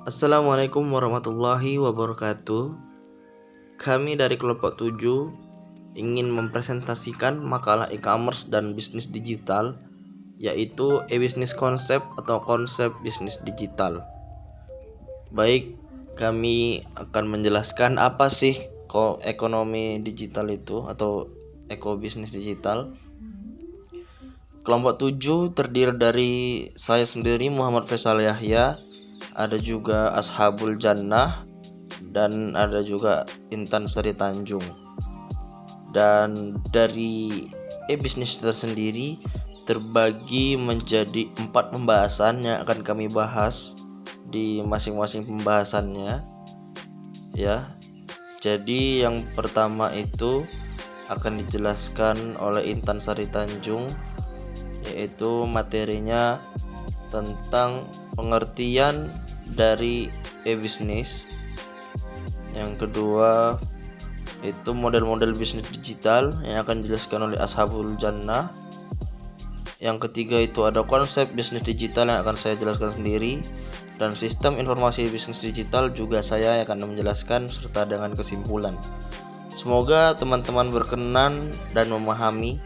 Assalamualaikum warahmatullahi wabarakatuh. Kami dari kelompok 7 ingin mempresentasikan makalah e-commerce dan bisnis digital, yaitu e-business konsep atau konsep bisnis digital. Baik, kami akan menjelaskan apa sih ekonomi digital itu atau ekobisnis digital. Kelompok 7 terdiri dari saya sendiri Muhammad Faisal Yahya, ada juga Ashabul Jannah, dan ada juga Intan Sari Tanjung. Dan dari e-bisnis tersendiri terbagi menjadi 4 pembahasan yang akan kami bahas di masing-masing pembahasannya ya. Jadi yang pertama itu akan dijelaskan oleh Intan Sari Tanjung, yaitu materinya tentang pengertian dari e-bisnis. Yang kedua itu model-model bisnis digital yang akan dijelaskan oleh Ashabul Jannah. Yang ketiga itu ada konsep bisnis digital yang akan saya jelaskan sendiri, dan sistem informasi bisnis digital juga saya akan menjelaskan serta dengan kesimpulan. Semoga teman-teman berkenan dan memahami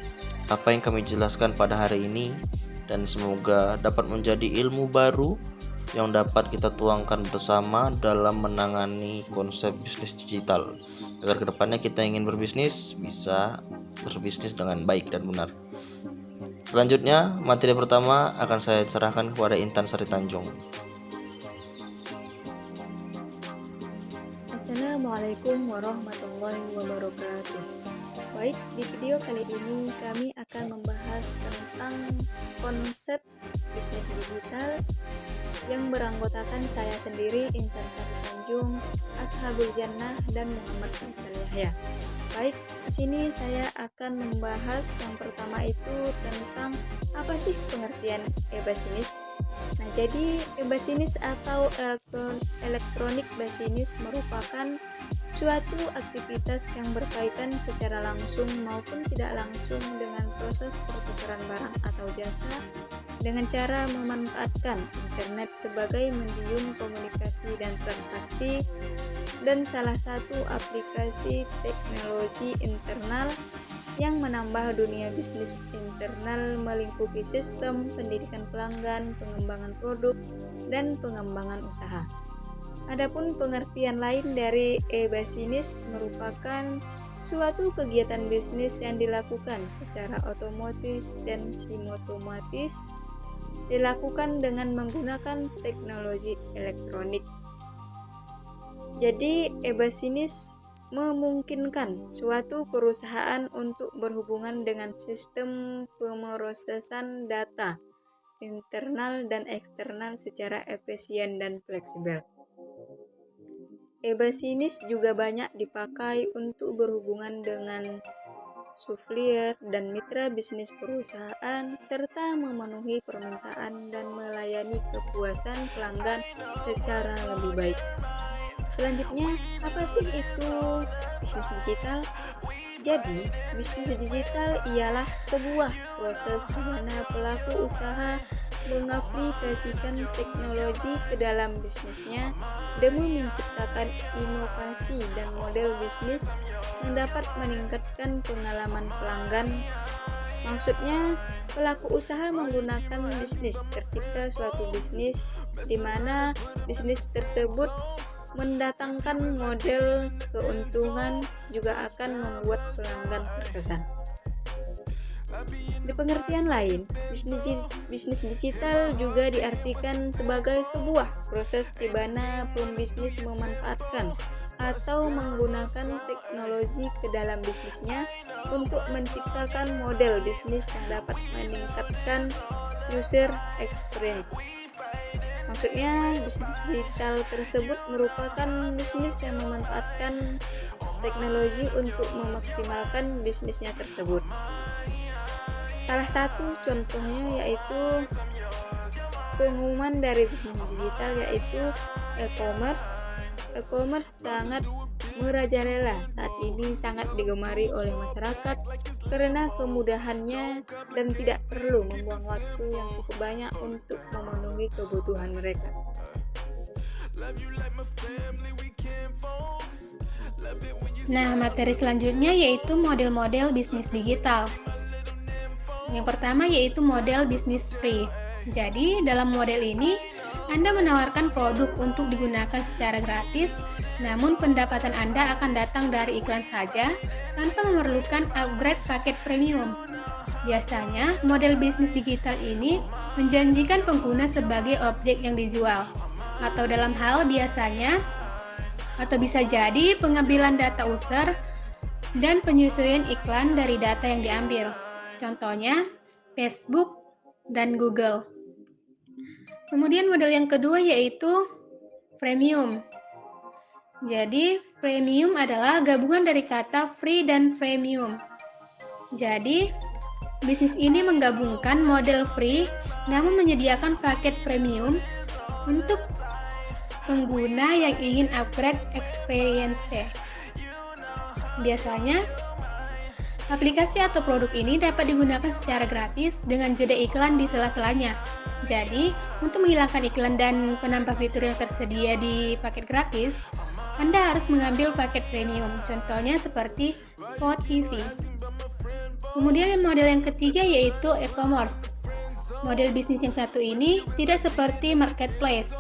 apa yang kami jelaskan pada hari ini, dan semoga dapat menjadi ilmu baru yang dapat kita tuangkan bersama dalam menangani konsep bisnis digital, agar kedepannya kita ingin berbisnis bisa berbisnis dengan baik dan benar. Selanjutnya, materi pertama akan saya serahkan kepada Intan Sari Tanjung. Assalamualaikum warahmatullahi wabarakatuh. Baik, di video kali ini kami akan membahas tentang konsep bisnis digital yang beranggotakan saya sendiri, Intan Sari Tanjung, Ashabul Jannah, dan Muhammad Faisal Yahya. Baik, di sini saya akan membahas yang pertama itu tentang apa sih pengertian e-bisnis. Nah, jadi e-bisnis atau electronic business merupakan suatu aktivitas yang berkaitan secara langsung maupun tidak langsung dengan proses pertukaran barang atau jasa dengan cara memanfaatkan internet sebagai medium komunikasi dan transaksi, dan salah satu aplikasi teknologi internal yang menambah dunia bisnis internal melingkupi sistem pendidikan pelanggan, pengembangan produk, dan pengembangan usaha. Adapun pengertian lain dari e-bisnis merupakan suatu kegiatan bisnis yang dilakukan secara otomatis dan semi-otomatis, dilakukan dengan menggunakan teknologi elektronik. Jadi e-bisnis memungkinkan suatu perusahaan untuk berhubungan dengan sistem pemrosesan data internal dan eksternal secara efisien dan fleksibel. E-bisnis juga banyak dipakai untuk berhubungan dengan supplier dan mitra bisnis perusahaan, serta memenuhi permintaan dan melayani kepuasan pelanggan secara lebih baik. Selanjutnya, apa sih itu bisnis digital? Jadi, bisnis digital ialah sebuah proses di mana pelaku usaha mengaplikasikan teknologi ke dalam bisnisnya demi menciptakan inovasi dan model bisnis yang dapat meningkatkan pengalaman pelanggan. Maksudnya, pelaku usaha menggunakan bisnis tercipta suatu bisnis di mana bisnis tersebut mendatangkan model keuntungan juga akan membuat pelanggan terkesan. Di pengertian lain, bisnis digital juga diartikan sebagai sebuah proses di mana pembisnis memanfaatkan atau menggunakan teknologi ke dalam bisnisnya untuk menciptakan model bisnis yang dapat meningkatkan user experience. Maksudnya, bisnis digital tersebut merupakan bisnis yang memanfaatkan teknologi untuk memaksimalkan bisnisnya tersebut. Salah satu contohnya yaitu pengumuman dari bisnis digital yaitu e-commerce. E-commerce sangat merajalela saat ini, sangat digemari oleh masyarakat karena kemudahannya dan tidak perlu membuang waktu yang cukup banyak untuk memenuhi kebutuhan mereka. Nah, materi selanjutnya yaitu model-model bisnis digital. Yang pertama yaitu model bisnis free. Jadi, dalam model ini, Anda menawarkan produk untuk digunakan secara gratis, namun pendapatan Anda akan datang dari iklan saja tanpa memerlukan upgrade paket premium. Biasanya, model bisnis digital ini menjanjikan pengguna sebagai objek yang dijual, atau dalam hal biasanya atau bisa jadi pengambilan data user dan penyesuaian iklan dari data yang diambil. Contohnya, Facebook dan Google. Kemudian model yang kedua yaitu freemium. Jadi, premium adalah gabungan dari kata free dan freemium. Jadi, bisnis ini menggabungkan model free namun menyediakan paket premium untuk pengguna yang ingin upgrade experience. Biasanya, aplikasi atau produk ini dapat digunakan secara gratis dengan jeda iklan di sela-selanya. Jadi, untuk menghilangkan iklan dan penambah fitur yang tersedia di paket gratis, Anda harus mengambil paket premium. Contohnya seperti TV. Kemudian model yang ketiga yaitu e-commerce. Model bisnis yang satu ini tidak seperti marketplace.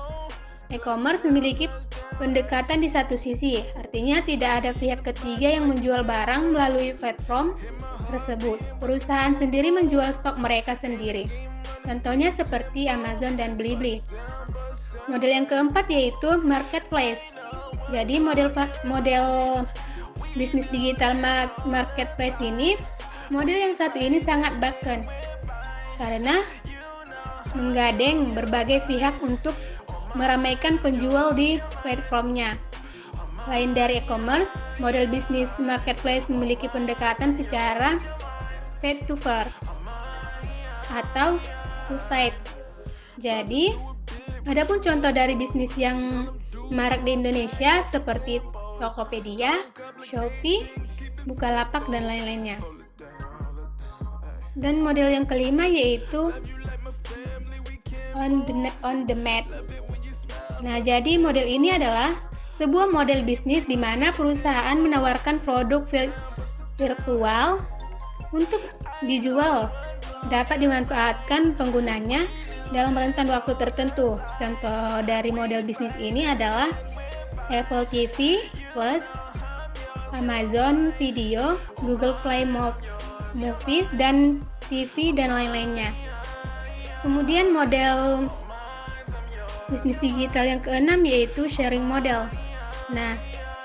E-commerce memiliki pendekatan di satu sisi, artinya tidak ada pihak ketiga yang menjual barang melalui platform tersebut. Perusahaan sendiri menjual stok mereka sendiri. Contohnya seperti Amazon dan Blibli. Model yang keempat yaitu marketplace. Jadi model bisnis digital marketplace ini, model yang satu ini sangat baken karena menggandeng berbagai pihak untuk meramaikan penjual di platformnya. Lain dari e-commerce, model bisnis marketplace memiliki pendekatan secara peer-to-peer atau two-side. Jadi, adapun contoh dari bisnis yang marak di Indonesia seperti Tokopedia, Shopee, Bukalapak, dan lain-lainnya. Dan model yang kelima yaitu on demand. Nah, jadi model ini adalah sebuah model bisnis di mana perusahaan menawarkan produk virtual untuk dijual, dapat dimanfaatkan penggunanya dalam rentan waktu tertentu. Contoh dari model bisnis ini adalah Apple TV Plus, Amazon Video, Google Play Movies, dan TV, dan lain-lainnya. Kemudian model bisnis digital yang keenam yaitu sharing model. Nah,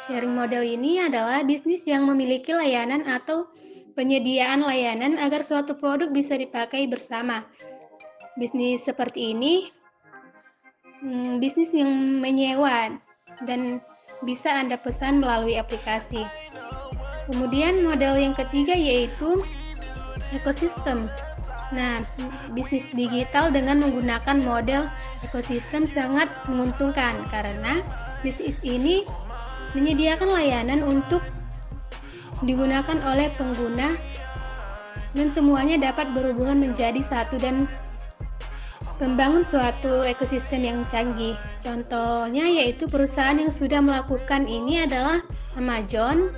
sharing model ini adalah bisnis yang memiliki layanan atau penyediaan layanan agar suatu produk bisa dipakai bersama. Bisnis seperti ini bisnis yang menyewa dan bisa Anda pesan melalui aplikasi. Kemudian model yang ketiga yaitu ekosistem. Nah, bisnis digital dengan menggunakan model ekosistem sangat menguntungkan karena bisnis ini menyediakan layanan untuk digunakan oleh pengguna dan semuanya dapat berhubungan menjadi satu dan membangun suatu ekosistem yang canggih. Contohnya yaitu perusahaan yang sudah melakukan ini adalah Amazon,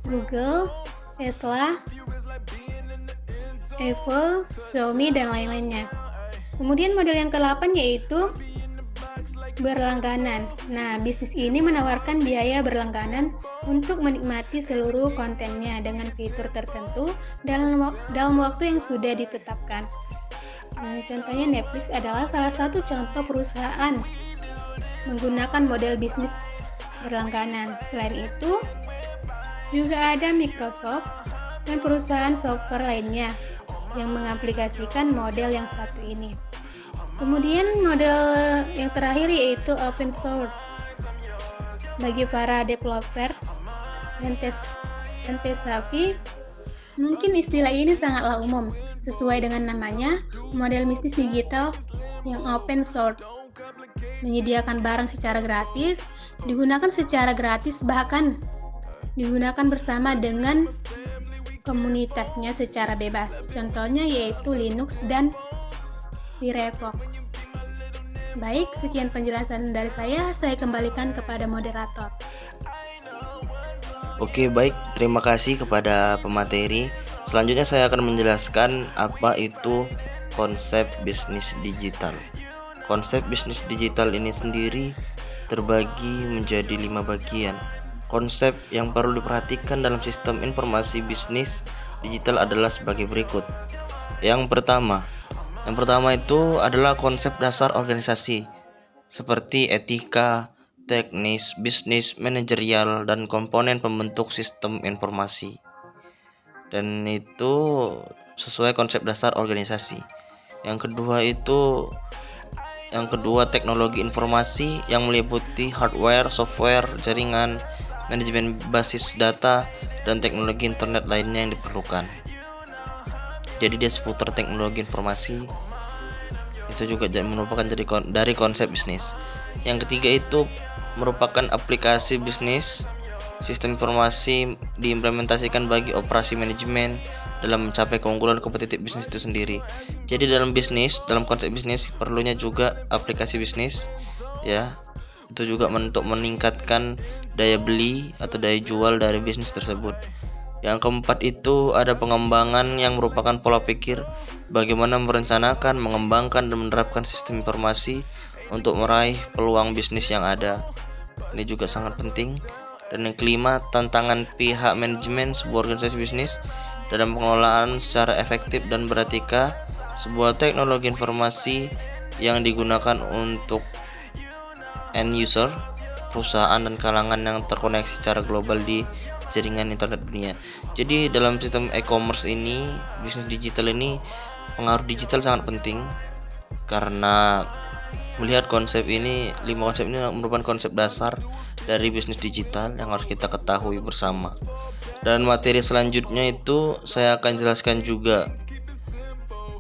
Google, Tesla, Apple, Xiaomi, dan lain-lainnya. Kemudian model yang ke-8 yaitu berlangganan. Nah, bisnis ini menawarkan biaya berlangganan untuk menikmati seluruh kontennya dengan fitur tertentu dalam waktu yang sudah ditetapkan. Nah, contohnya Netflix adalah salah satu contoh perusahaan menggunakan model bisnis berlangganan. Selain itu, juga ada Microsoft dan perusahaan software lainnya yang mengaplikasikan model yang satu ini. Kemudian model yang terakhir yaitu open source. Bagi para developer dan tech savvy, mungkin istilah ini sangatlah umum. Sesuai dengan namanya, model bisnis digital yang open source menyediakan barang secara gratis, digunakan secara gratis, bahkan digunakan bersama dengan komunitasnya secara bebas. Contohnya yaitu Linux dan Firefox. Baik, sekian penjelasan dari saya kembalikan kepada moderator. Oke, baik. Terima kasih kepada pemateri. Selanjutnya saya akan menjelaskan apa itu konsep bisnis digital. Konsep bisnis digital ini sendiri terbagi menjadi 5 bagian. Konsep yang perlu diperhatikan dalam sistem informasi bisnis digital adalah sebagai berikut. Yang pertama itu adalah konsep dasar organisasi seperti etika, teknis, bisnis, manajerial, dan komponen pembentuk sistem informasi. Dan itu sesuai konsep dasar organisasi. Yang kedua teknologi informasi yang meliputi hardware, software, jaringan, manajemen basis data, dan teknologi internet lainnya yang diperlukan. Jadi dia seputar teknologi informasi. Itu juga merupakan dari konsep bisnis. Yang ketiga itu merupakan aplikasi bisnis. Sistem informasi diimplementasikan bagi operasi manajemen dalam mencapai keunggulan kompetitif bisnis itu sendiri. Jadi dalam konsep bisnis perlunya juga aplikasi bisnis, ya. Itu juga untuk meningkatkan daya beli atau daya jual dari bisnis tersebut. Yang keempat itu ada pengembangan yang merupakan pola pikir bagaimana merencanakan, mengembangkan, dan menerapkan sistem informasi untuk meraih peluang bisnis yang ada. Ini juga sangat penting. Dan yang kelima, tantangan pihak manajemen sebuah organisasi bisnis dalam pengelolaan secara efektif dan beretika sebuah teknologi informasi yang digunakan untuk end user, perusahaan, dan kalangan yang terkoneksi secara global di jaringan internet dunia. Jadi dalam sistem e-commerce ini, bisnis digital ini, pengaruh digital sangat penting karena melihat konsep ini, 5 konsep ini merupakan konsep dasar dari bisnis digital yang harus kita ketahui bersama. Dan materi selanjutnya itu saya akan jelaskan juga,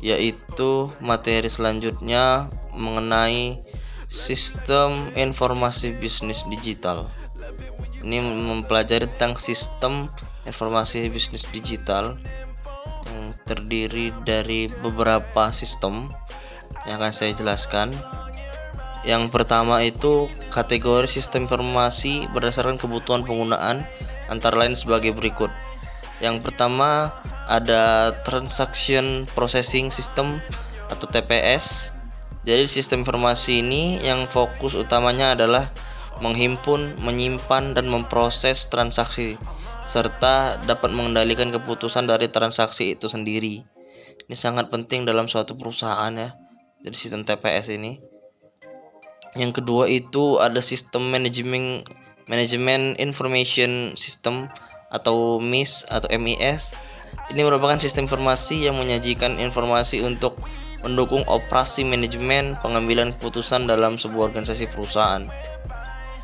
yaitu materi selanjutnya mengenai sistem informasi bisnis digital. Ini mempelajari tentang sistem informasi bisnis digital yang terdiri dari beberapa sistem yang akan saya jelaskan. Yang pertama itu kategori sistem informasi berdasarkan kebutuhan penggunaan, antara lain sebagai berikut. Yang pertama ada Transaction Processing System atau TPS. Jadi sistem informasi ini yang fokus utamanya adalah menghimpun, menyimpan, dan memproses transaksi serta dapat mengendalikan keputusan dari transaksi itu sendiri. Ini sangat penting dalam suatu perusahaan, ya. Jadi sistem TPS ini. Yang kedua itu ada sistem Management Information System atau MIS atau MIS. Ini merupakan sistem informasi yang menyajikan informasi untuk mendukung operasi manajemen pengambilan keputusan dalam sebuah organisasi perusahaan.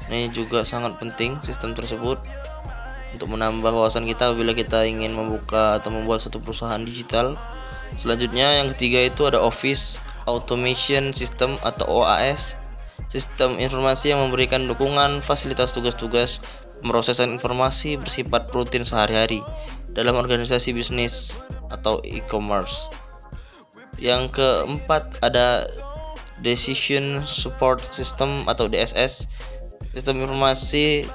Ini juga sangat penting sistem tersebut untuk menambah wawasan kita apabila kita ingin membuka atau membuat suatu perusahaan digital. Selanjutnya yang ketiga itu ada Office Automation System atau OAS. Sistem informasi yang memberikan dukungan fasilitas tugas-tugas pemrosesan informasi bersifat rutin sehari-hari dalam organisasi bisnis atau e-commerce. Yang keempat ada Decision Support System atau DSS. Sistem informasi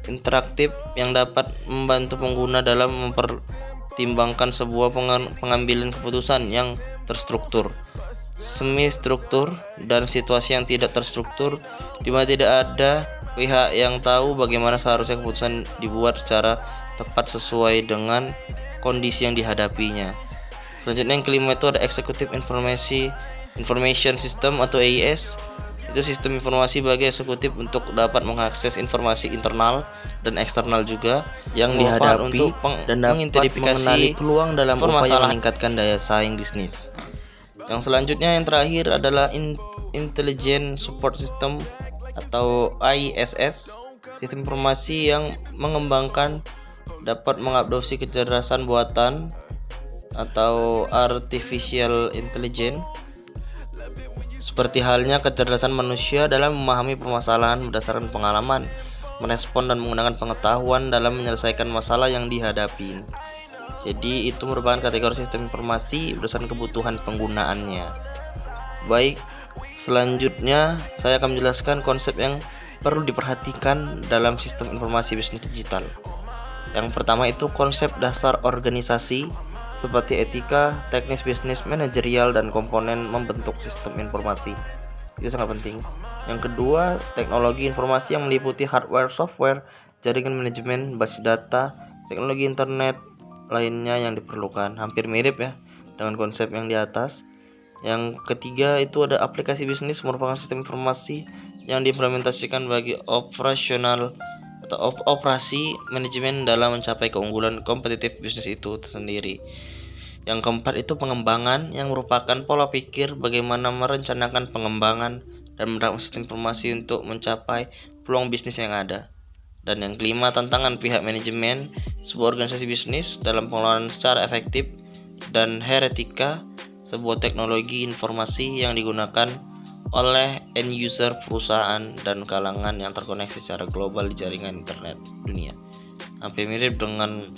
interaktif yang dapat membantu pengguna dalam mempertimbangkan sebuah pengambilan keputusan yang terstruktur, semi struktur, dan situasi yang tidak terstruktur, di mana tidak ada pihak yang tahu bagaimana seharusnya keputusan dibuat secara tepat sesuai dengan kondisi yang dihadapinya. Selanjutnya yang kelima itu ada Executive Information System atau AIS. Itu sistem informasi bagi eksekutif untuk dapat mengakses informasi internal dan eksternal juga yang dihadapi untuk dan dapat mengenali peluang dalam upaya meningkatkan daya saing bisnis. Yang selanjutnya yang terakhir adalah Intelligent Support System atau ISS. Sistem informasi yang mengembangkan dapat mengadopsi kecerdasan buatan atau artificial intelligence, seperti halnya kecerdasan manusia dalam memahami permasalahan berdasarkan pengalaman, merespon dan menggunakan pengetahuan dalam menyelesaikan masalah yang dihadapi. Jadi itu merupakan kategori sistem informasi berdasarkan kebutuhan penggunaannya. Baik, Selanjutnya saya akan menjelaskan konsep yang perlu diperhatikan dalam sistem informasi bisnis digital. Yang pertama itu konsep dasar organisasi seperti etika, teknis bisnis, manajerial, dan komponen membentuk sistem informasi. Itu sangat penting. Yang kedua, teknologi informasi yang meliputi hardware, software, jaringan manajemen, basis data, teknologi internet lainnya yang diperlukan. Hampir mirip ya dengan konsep yang di atas. Yang ketiga itu ada aplikasi bisnis, merupakan sistem informasi yang diimplementasikan bagi operasional atau operasi manajemen dalam mencapai keunggulan kompetitif bisnis itu tersendiri. Yang keempat itu pengembangan, yang merupakan pola pikir bagaimana merencanakan pengembangan dan menerapkan sistem informasi untuk mencapai peluang bisnis yang ada. Dan yang kelima, tantangan pihak manajemen sebuah organisasi bisnis dalam pengelolaan secara efektif. Dan heretika, sebuah teknologi informasi yang digunakan oleh end user perusahaan dan kalangan yang terkoneksi secara global di jaringan internet dunia. Hampir mirip dengan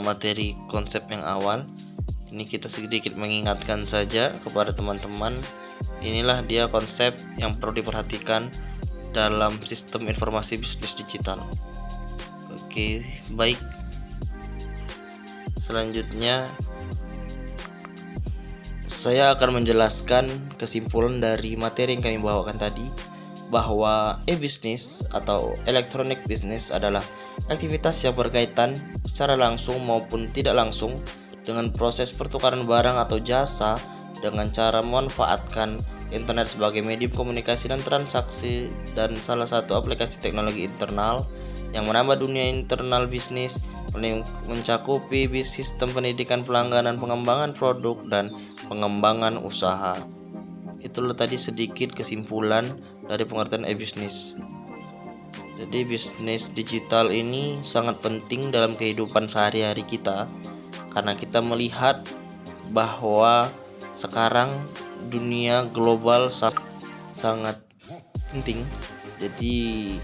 materi konsep yang awal. Ini kita sedikit mengingatkan saja kepada teman-teman. Inilah dia konsep yang perlu diperhatikan dalam sistem informasi bisnis digital. Oke, baik. Selanjutnya saya akan menjelaskan kesimpulan dari materi yang kami bawakan tadi, bahwa e-business atau electronic business adalah aktivitas yang berkaitan secara langsung maupun tidak langsung dengan proses pertukaran barang atau jasa dengan cara memanfaatkan internet sebagai medium komunikasi dan transaksi, dan salah satu aplikasi teknologi internal yang menambah dunia internal bisnis, mencakupi sistem pendidikan pelanggan, pengembangan produk, dan pengembangan usaha. Itulah tadi sedikit kesimpulan dari pengertian e-business. Jadi bisnis digital ini sangat penting dalam kehidupan sehari-hari kita, karena kita melihat bahwa sekarang dunia global sangat penting. Jadi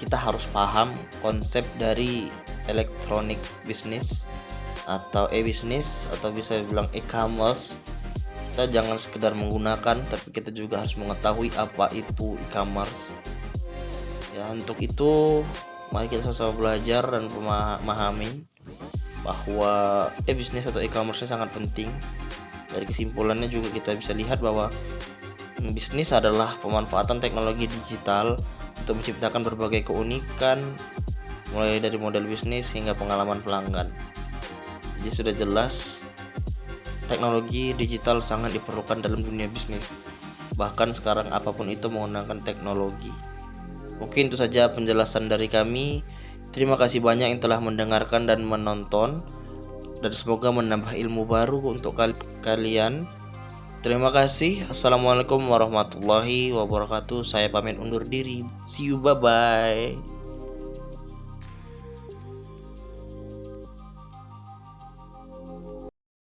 kita harus paham konsep dari electronic business atau e-business, atau bisa bilang e-commerce. Kita jangan sekedar menggunakan, tapi kita juga harus mengetahui apa itu e-commerce. Ya, untuk itu mari kita sama-sama belajar dan memahami bahwa e-business atau e-commerce sangat penting. Dari kesimpulannya juga kita bisa lihat bahwa bisnis adalah pemanfaatan teknologi digital untuk menciptakan berbagai keunikan, mulai dari model bisnis hingga pengalaman pelanggan. Jadi sudah jelas teknologi digital sangat diperlukan dalam dunia bisnis. Bahkan sekarang apapun itu menggunakan teknologi. Mungkin itu saja penjelasan dari kami. Terima kasih banyak yang telah mendengarkan dan menonton, dan semoga menambah ilmu baru untuk kalian. Terima kasih. Assalamualaikum warahmatullahi wabarakatuh. Saya pamit undur diri. See you, bye bye.